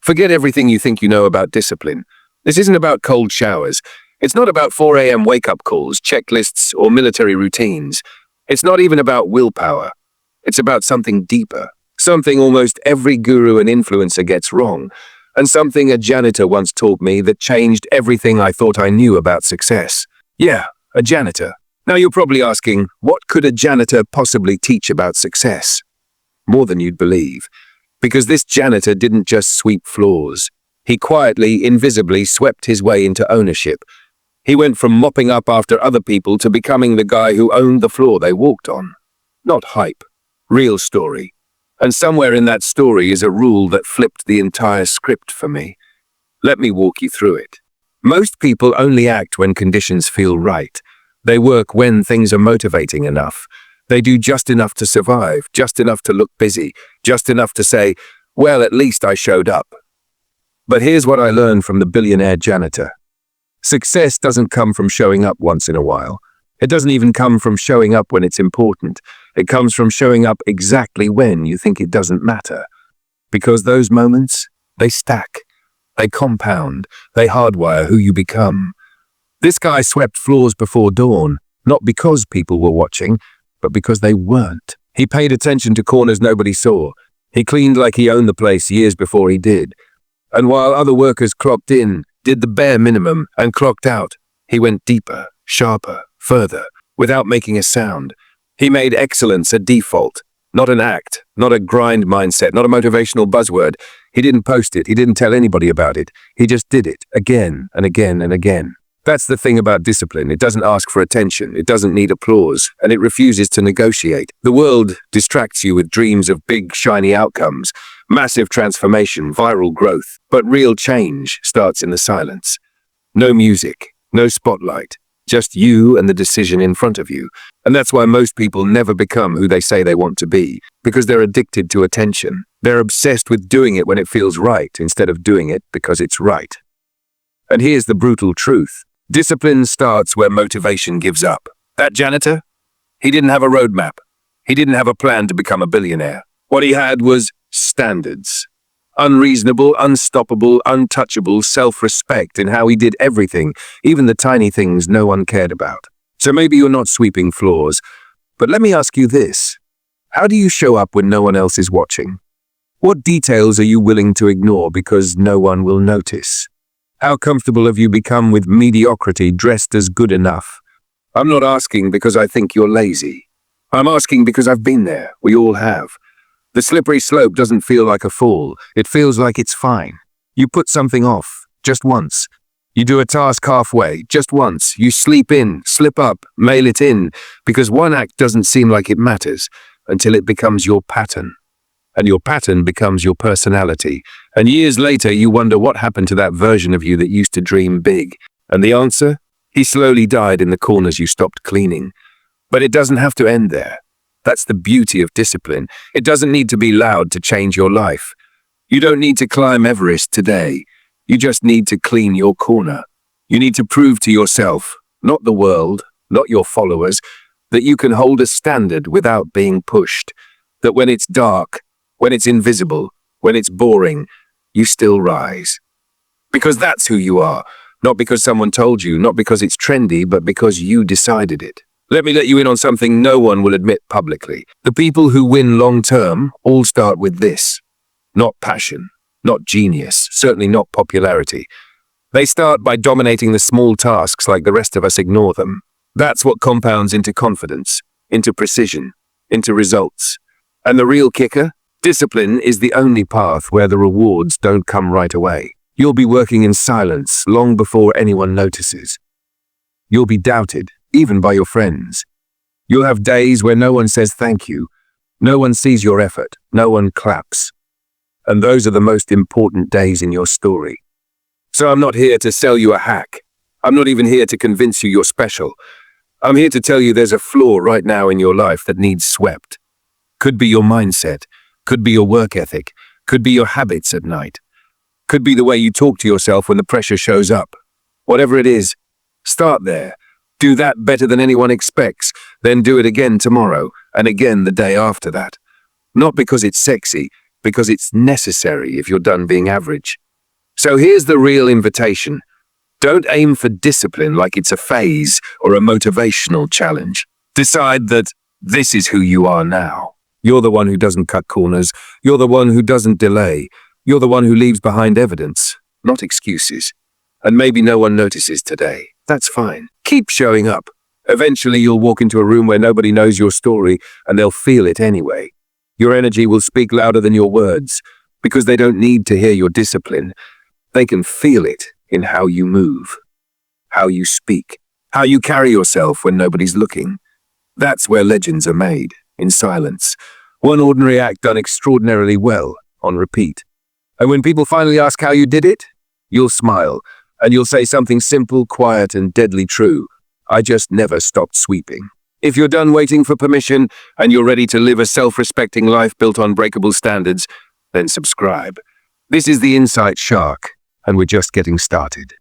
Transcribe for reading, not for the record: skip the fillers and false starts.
Forget everything you think you know about discipline. This isn't about cold showers. It's not about 4 a.m. wake-up calls, checklists, or military routines. It's not even about willpower. It's about something deeper, something almost every guru and influencer gets wrong, and something a janitor once taught me that changed everything I thought I knew about success. Yeah, a janitor. Now you're probably asking, what could a janitor possibly teach about success? More than you'd believe. Because this janitor didn't just sweep floors. He quietly, invisibly swept his way into ownership. He went from mopping up after other people to becoming the guy who owned the floor they walked on. Not hype. Real story. And somewhere in that story is a rule that flipped the entire script for me. Let me walk you through it. Most people only act when conditions feel right. They work when things are motivating enough. They do just enough to survive, just enough to look busy, just enough to say, well, at least I showed up. But here's what I learned from the Billionaire Janitor. Success doesn't come from showing up once in a while. It doesn't even come from showing up when it's important. It comes from showing up exactly when you think it doesn't matter. Because those moments, they stack. They compound. They hardwire who you become. This guy swept floors before dawn, not because people were watching, but because they weren't. He paid attention to corners nobody saw. He cleaned like he owned the place years before he did. And while other workers clocked in, did the bare minimum, and clocked out, he went deeper, sharper, further, without making a sound. He made excellence a default, not an act, not a grind mindset, not a motivational buzzword. He didn't post it. He didn't tell anybody about it. He just did it again and again and again. That's the thing about discipline. It doesn't ask for attention. It doesn't need applause, and it refuses to negotiate. The world distracts you with dreams of big, shiny outcomes, massive transformation, viral growth. But real change starts in the silence. No music, no spotlight, just you and the decision in front of you. And that's why most people never become who they say they want to be, because they're addicted to attention. They're obsessed with doing it when it feels right, instead of doing it because it's right. And here's the brutal truth. Discipline starts where motivation gives up. That janitor? He didn't have a roadmap. He didn't have a plan to become a billionaire. What he had was standards. Unreasonable, unstoppable, untouchable self-respect in how he did everything, even the tiny things no one cared about. So maybe you're not sweeping floors, but let me ask you this. How do you show up when no one else is watching? What details are you willing to ignore because no one will notice? How comfortable have you become with mediocrity dressed as good enough? I'm not asking because I think you're lazy. I'm asking because I've been there. We all have. The slippery slope doesn't feel like a fall. It feels like it's fine. You put something off, just once. You do a task halfway, just once. You sleep in, slip up, mail it in, because one act doesn't seem like it matters until it becomes your pattern. And your pattern becomes your personality. And years later, you wonder what happened to that version of you that used to dream big. And the answer? He slowly died in the corners you stopped cleaning. But it doesn't have to end there. That's the beauty of discipline. It doesn't need to be loud to change your life. You don't need to climb Everest today. You just need to clean your corner. You need to prove to yourself, not the world, not your followers, that you can hold a standard without being pushed. That when it's dark, when it's invisible, when it's boring, you still rise. Because that's who you are, not because someone told you, not because it's trendy, but because you decided it. Let me let you in on something no one will admit publicly. The people who win long-term all start with this. Not passion, not genius, certainly not popularity. They start by dominating the small tasks like the rest of us ignore them. That's what compounds into confidence, into precision, into results. And the real kicker? Discipline is the only path where the rewards don't come right away. You'll be working in silence long before anyone notices. You'll be doubted, even by your friends. You'll have days where no one says thank you. No one sees your effort. No one claps. And those are the most important days in your story. So I'm not here to sell you a hack. I'm not even here to convince you you're special. I'm here to tell you there's a flaw right now in your life that needs swept. Could be your mindset. Could be your work ethic. Could be your habits at night. Could be the way you talk to yourself when the pressure shows up. Whatever it is, start there. Do that better than anyone expects, then do it again tomorrow, and again the day after that. Not because it's sexy, because it's necessary if you're done being average. So here's the real invitation. Don't aim for discipline like it's a phase or a motivational challenge. Decide that this is who you are now. You're the one who doesn't cut corners. You're the one who doesn't delay. You're the one who leaves behind evidence, not excuses. And maybe no one notices today. That's fine. Keep showing up. Eventually you'll walk into a room where nobody knows your story, and they'll feel it anyway. Your energy will speak louder than your words, because they don't need to hear your discipline. They can feel it in how you move, how you speak, how you carry yourself when nobody's looking. That's where legends are made, in silence. One ordinary act done extraordinarily well, on repeat. And when people finally ask how you did it, you'll smile, and you'll say something simple, quiet, and deadly true. I just never stopped sweeping. If you're done waiting for permission, and you're ready to live a self-respecting life built on breakable standards, then subscribe. This is the Insight Shark, and we're just getting started.